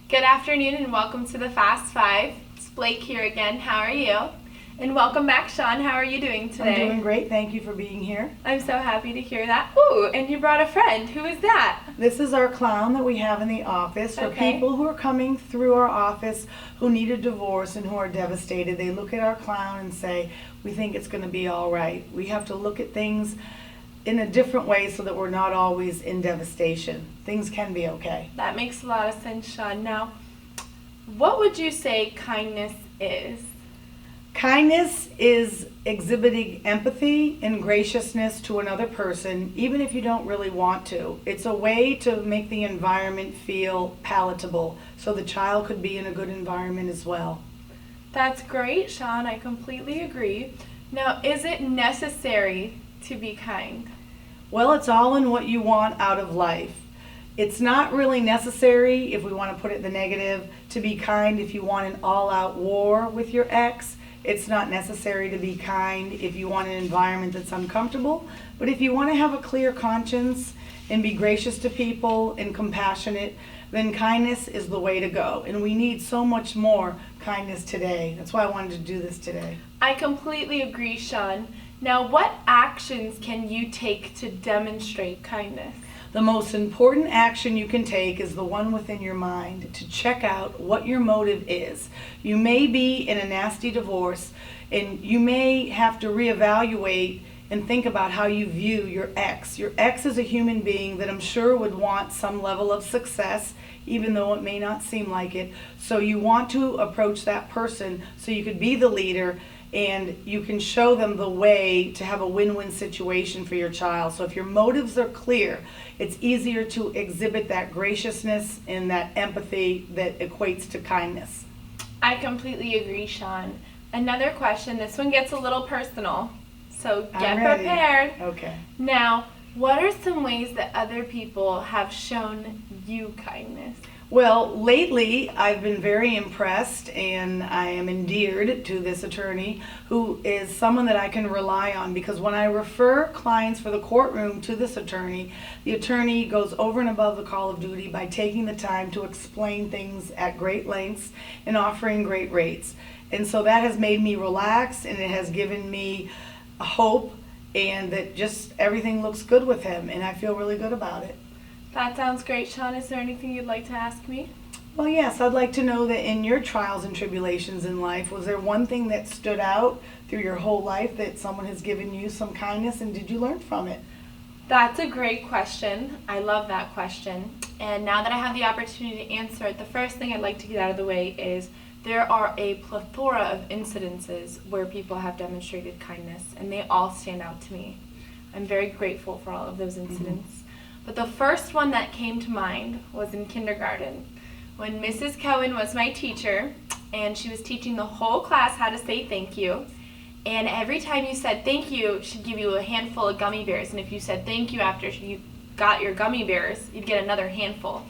Good afternoon and welcome to the Fast Five. It's Blake here again. How are you? And welcome back, Sean. How are you doing today? I'm doing great. Thank you for being here. I'm so happy to hear that. Ooh, and you brought a friend. Who is that? This is our clown that we have in the office for people who are coming through our office who need a divorce and who are devastated. They look at our clown and say, we think it's going to be all right. We have to look at things in a different way so that we're not always in devastation. Things can be okay. That makes a lot of sense, Sean. Now, what would you say kindness is? Kindness is exhibiting empathy and graciousness to another person, even if you don't really want to. It's a way to make the environment feel palatable, so the child could be in a good environment as well. That's great, Sean. I completely agree. Now, is it necessary to be kind? Well, it's all in what you want out of life. It's not really necessary, if we want to put it in the negative, to be kind if you want an all-out war with your ex. It's not necessary to be kind if you want an environment that's uncomfortable. But if you want to have a clear conscience and be gracious to people and compassionate, then kindness is the way to go. And we need so much more kindness today. That's why I wanted to do this today. I completely agree, Sean. Now, what actions can you take to demonstrate kindness? The most important action you can take is the one within your mind, to check out what your motive is. You may be in a nasty divorce and you may have to reevaluate and think about how you view your ex. Your ex is a human being that I'm sure would want some level of success, even though it may not seem like it. So you want to approach that person so you could be the leader and you can show them the way to have a win-win situation for your child. So if your motives are clear, it's easier to exhibit that graciousness and that empathy that equates to kindness. I completely agree, Sean. Another question, this one gets a little personal, so get prepared. Okay. Now, what are some ways that other people have shown you kindness? Well, lately I've been very impressed and I am endeared to this attorney who is someone that I can rely on, because when I refer clients for the courtroom to this attorney, the attorney goes over and above the call of duty by taking the time to explain things at great lengths and offering great rates. And so that has made me relax and it has given me hope, and that just everything looks good with him and I feel really good about it. That sounds great, Sean. Is there anything you'd like to ask me? Well, yes, I'd like to know that in your trials and tribulations in life, was there one thing that stood out through your whole life that someone has given you some kindness, and did you learn from it? That's a great question. I love that question. And now that I have the opportunity to answer it, the first thing I'd like to get out of the way is there are a plethora of incidences where people have demonstrated kindness, and they all stand out to me. I'm very grateful for all of those incidents. But the first one that came to mind was in kindergarten, when Mrs. Cohen was my teacher, and she was teaching the whole class how to say thank you. And every time you said thank you, she'd give you a handful of gummy bears. And if you said thank you after you got your gummy bears, you'd get another handful.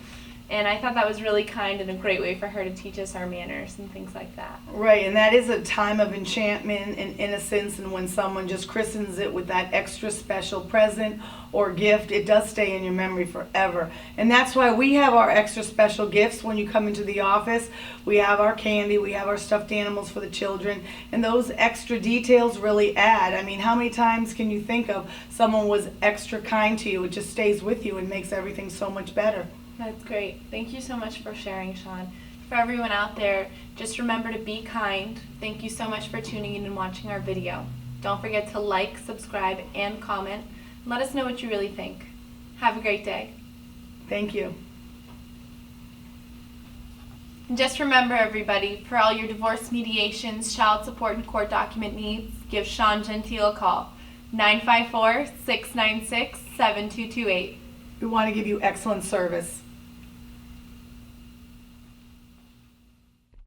And I thought that was really kind and a great way for her to teach us our manners and things like that. Right, and that is a time of enchantment and innocence, and when someone just christens it with that extra special present or gift, it does stay in your memory forever. And that's why we have our extra special gifts when you come into the office. We have our candy, we have our stuffed animals for the children, and those extra details really add. I mean, how many times can you think of someone was extra kind to you? It just stays with you and makes everything so much better. That's great. Thank you so much for sharing, Sean. For everyone out there, just remember to be kind. Thank you so much for tuning in and watching our video. Don't forget to like, subscribe, and comment. Let us know what you really think. Have a great day. Thank you. And just remember, everybody, for all your divorce mediations, child support, and court document needs, give Sean Gentile a call. 954-696-7228. We want to give you excellent service.